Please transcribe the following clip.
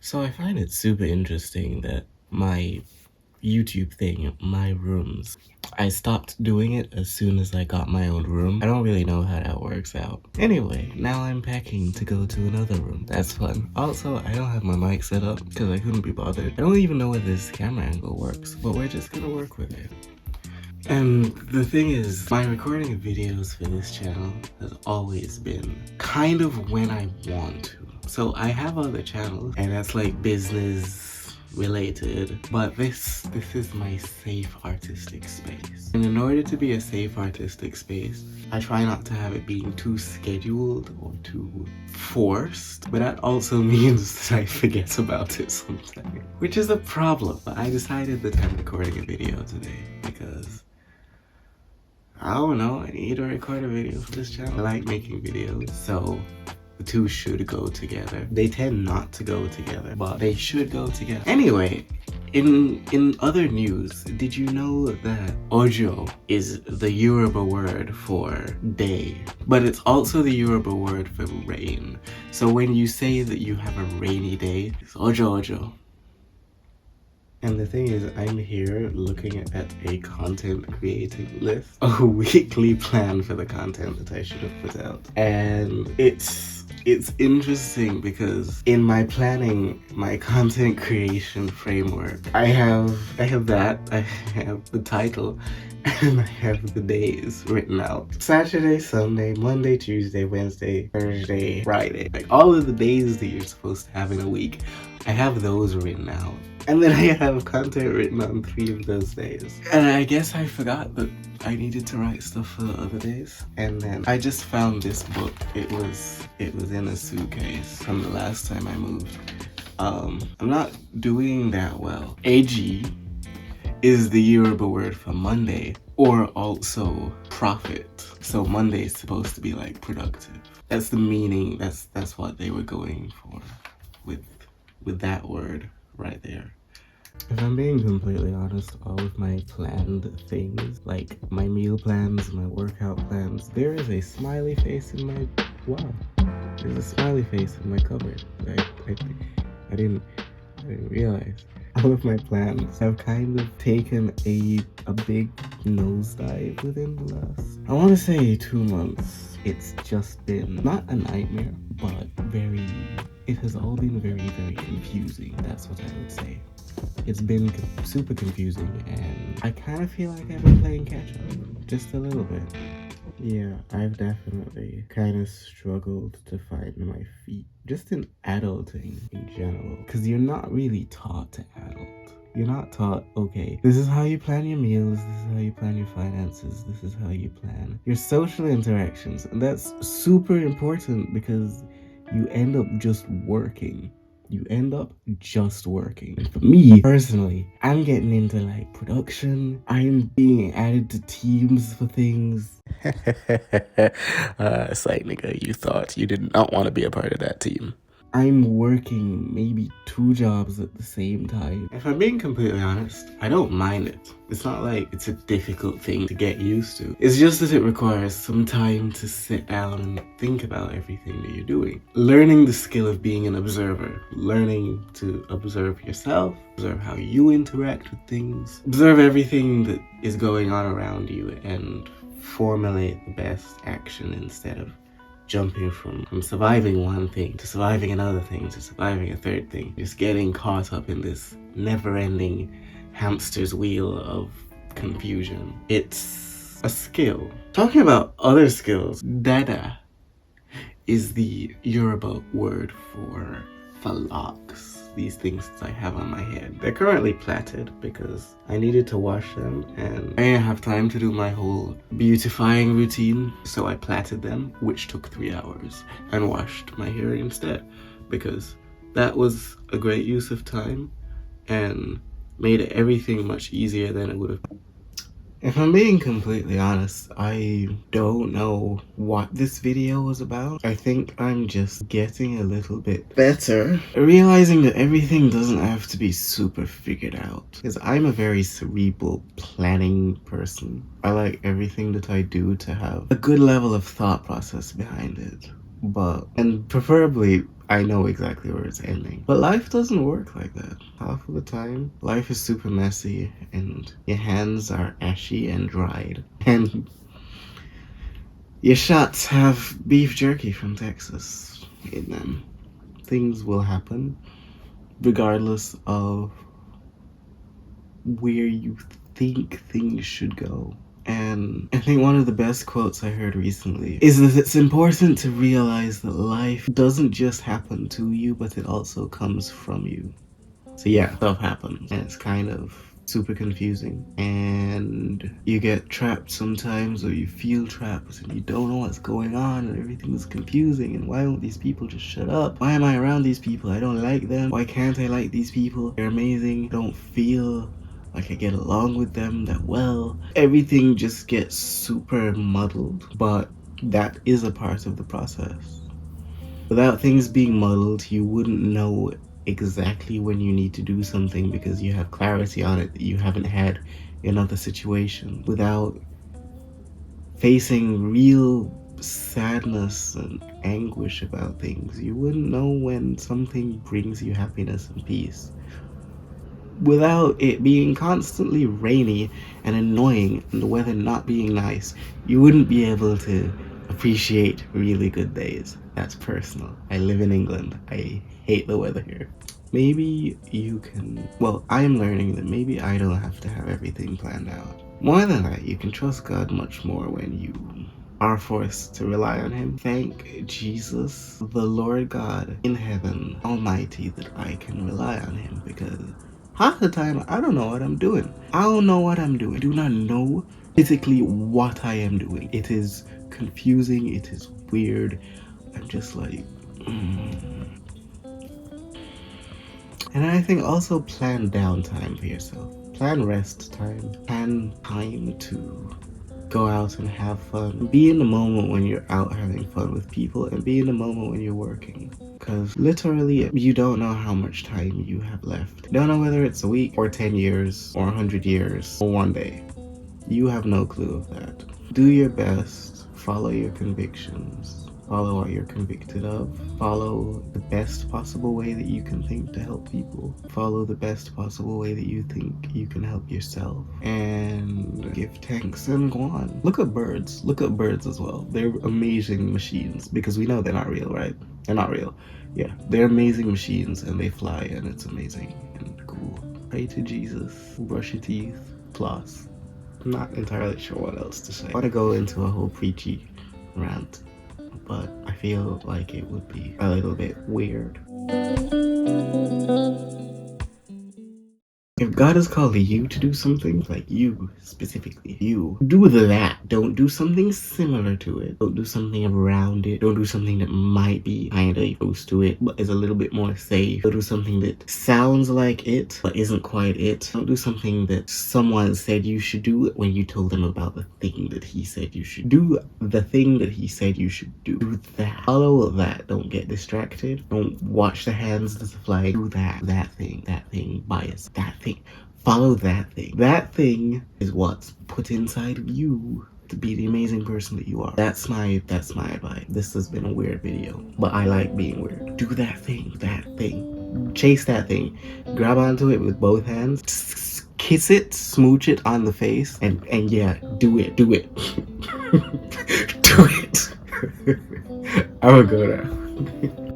So I find it super interesting that my YouTube thing, my rooms, I stopped doing it as soon as I got my own room. I don't really know how that works out. Anyway, now I'm packing to go to another room. That's fun. Also, I don't have my mic set up because I couldn't be bothered. I don't even know whether this camera angle works, but we're just gonna work with it. And the thing is, my recording of videos for this channel has always been kind of when I want to. So I have other channels, and that's like business related, but this is my safe artistic space. And in order to be a safe artistic space, I try not to have it being too scheduled or too forced, but that also means that I forget about it sometimes, which is a problem. But I decided that I'm recording a video today because I don't know, I need to record a video for this channel. I like making videos, so the two should go together. They tend not to go together, but they should go together. Anyway, in other news, did you know that Ojo is the Yoruba word for day, but it's also the Yoruba word for rain. So when you say that you have a rainy day, it's Ojo Ojo. And the thing is, I'm here looking at a content creating list, a weekly plan for the content that I should have put out. And it's interesting because in my planning, my content creation framework, I have that, I have the title, and I have the days written out. Saturday, Sunday, Monday, Tuesday, Wednesday, Thursday, Friday. Like all of the days that you're supposed to have in a week, I have those written out. And then I have content written on 3 of those days. And I guess I forgot that I needed to write stuff for the other days. And then I just found this book. It was in a suitcase from the last time I moved. I'm not doing that well. AG is the Yoruba word for Monday, or also profit. So Monday is supposed to be like productive. That's the meaning, that's what they were going for with that word right there. If I'm being completely honest, all of my planned things, like my meal plans, my workout plans, there is a smiley face in my, wow, there's a smiley face in my cupboard. I didn't realize. All of my plans have kind of taken a big nosedive within the last, I want to say 2 months. It's just been not a nightmare, but it has all been very, very confusing. That's what I would say. It's been super confusing, and I kind of feel like I've been playing catch up just a little bit. Yeah, I've definitely kind of struggled to find my feet, just in adulting in general, because you're not really taught to adult. You're not taught, okay, this is how you plan your meals, this is how you plan your finances, this is how you plan your social interactions. And that's super important because you end up just working. And for me, personally, I'm getting into like production. I'm being added to teams for things. It's like, nigga, you thought you did not want to be a part of that team. I'm working maybe 2 jobs at the same time. If I'm being completely honest, I don't mind it. It's not like it's a difficult thing to get used to. It's just that it requires some time to sit down and think about everything that you're doing. Learning the skill of being an observer. Learning to observe yourself, observe how you interact with things, observe everything that is going on around you, and formulate the best action instead of jumping from surviving one thing to surviving another thing to surviving a third thing. Just getting caught up in this never-ending hamster's wheel of confusion. It's a skill. Talking about other skills, dada is the Yoruba word for locks. These things that I have on my head. They're currently plaited because I needed to wash them and I didn't have time to do my whole beautifying routine, so I plaited them, which took 3 hours, and washed my hair instead because that was a great use of time and made everything much easier than it would have. If I'm being completely honest, I don't know what this video was about. I think I'm just getting a little bit better, realizing that everything doesn't have to be super figured out. Because I'm a very cerebral planning person. I like everything that I do to have a good level of thought process behind it. And preferably, I know exactly where it's ending. But life doesn't work like that. Half of the time, life is super messy and your hands are ashy and dried. And your shots have beef jerky from Texas in them. Things will happen regardless of where you think things should go. And I think one of the best quotes I heard recently is that it's important to realize that life doesn't just happen to you, but it also comes from you. So yeah, stuff happens and it's kind of super confusing and you get trapped sometimes, or you feel trapped and you don't know what's going on and everything's confusing, and why won't these people just shut up? Why am I around these people? I don't like them. Why can't I like these people? They're amazing. I don't feel like I get along with them that well. Everything just gets super muddled, but that is a part of the process. Without things being muddled, you wouldn't know exactly when you need to do something because you have clarity on it that you haven't had in other situations. Without facing real sadness and anguish about things, you wouldn't know when something brings you happiness and peace. Without it being constantly rainy and annoying and the weather not being nice, you wouldn't be able to appreciate really good days. That's personal. I live in England. I hate the weather here. Maybe you can, well, I'm learning that maybe I don't have to have everything planned out. More than that, you can trust God much more when you are forced to rely on Him. Thank Jesus, the Lord God in heaven Almighty, that I can rely on Him, because half the time I don't know what I'm doing. I don't know what I'm doing. I do not know physically what I am doing. It is confusing. It is weird. I'm just like, And I think also plan downtime for yourself. Plan rest time. Plan time to go out and have fun. Be in the moment when you're out having fun with people, and be in the moment when you're working. Because literally, you don't know how much time you have left. You don't know whether it's a week or 10 years or 100 years or one day. You have no clue of that. Do your best. Follow your convictions. Follow what you're convicted of. Follow the best possible way that you can think to help people. Follow the best possible way that you think you can help yourself. And give thanks and go on. Look at birds. Look at birds as well. They're amazing machines, because we know they're not real, right? They're not real. Yeah, they're amazing machines and they fly and it's amazing and cool. Pray to Jesus. Brush your teeth. Floss. I'm not entirely sure what else to say. I want to go into a whole preachy rant, but I feel like it would be a little bit weird. If God has called you to do something, like you specifically, you do that. Don't do something similar to it. Don't do something around it. Don't do something that might be kind of close to it, but is a little bit more safe. Don't do something that sounds like it, but isn't quite it. Don't do something that someone said you should do when you told them about the thing that he said you should do. The thing that he said you should do. Do that. Follow that. Don't get distracted. Don't watch the hands that's flying. Do that. That thing. Bias. That thing. Follow that thing. That thing is what's put inside of you to be the amazing person that you are. That's my advice. This has been a weird video, but I like being weird. Do that thing. Chase that thing. Grab onto it with both hands. Kiss it, smooch it on the face, and yeah, do it. Do it. Do it. I will go now.